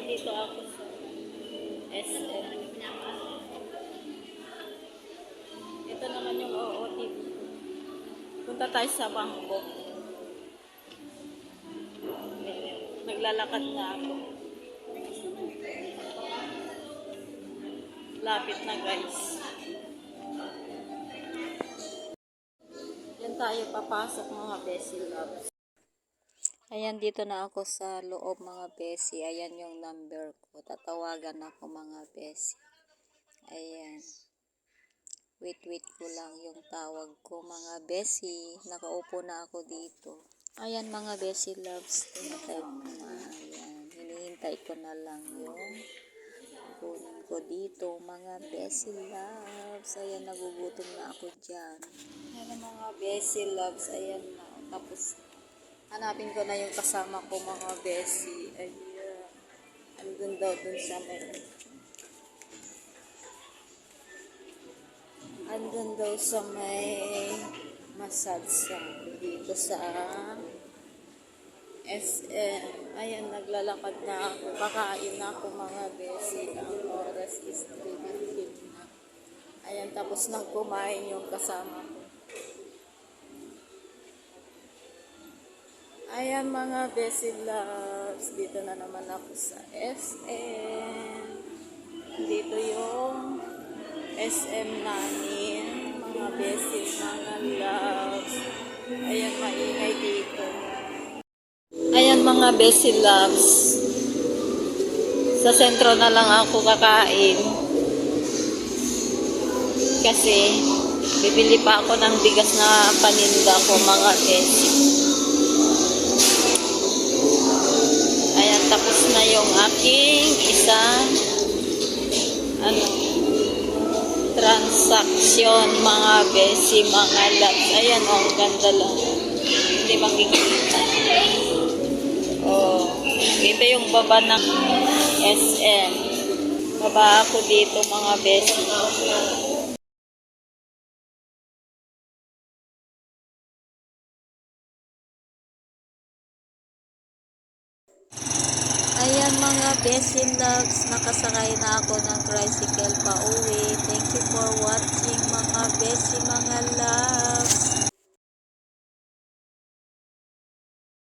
Dito ako sa SM. Ito naman yung OOTD. Punta tayo sa bangko. Naglalakad na ako. Lapit na guys. Yan tayo papasok mga Bessie Loves. Ayan, dito na ako sa loob mga Bessie. Ayan yung number ko. Tatawagan ako mga Bessie. Ayan. Wait ko lang yung tawag ko mga Bessie. Nakaupo na ako dito. Ayan mga Bessie Loves. Hinihintay ko na. Ayan. Hinihintay ko na lang yung kunin ko dito mga Bessie Loves. Ayan, nagugutom na ako dyan. Ayan mga Bessie Loves. Ayan na. Tapos hanapin ko na yung kasama ko mga Bessie. Ayan. Andun daw dun sa may. Andun daw sa may massage dito sa SM. Ayan, naglalakad na ako. Kakain na ako mga Bessie. Ang oras is 3:15 na. Ayan, tapos nang kumain yung kasama ko. Ayan mga Bessie Loves, dito na naman ako sa SM. Dito yung SM namin, mga Bessie, mga Loves. Ayan, maingay dito. Ayan mga Bessie Loves. Sa sentro na lang ako kakain. Kasi bibili pa ako ng bigas na paninda ko mga Bessie. Ayan, tapos na yung aking transaction mga Bessie, mga Loves. Ayan, oh, ang ganda lang. Hindi makikita. Oh, ito yung baba ng SM. Baba ako dito mga Bessie. Ayan mga Bessie Loves, nakasakay na ako ng tricycle pa uwi. Thank you for watching mga Bessie.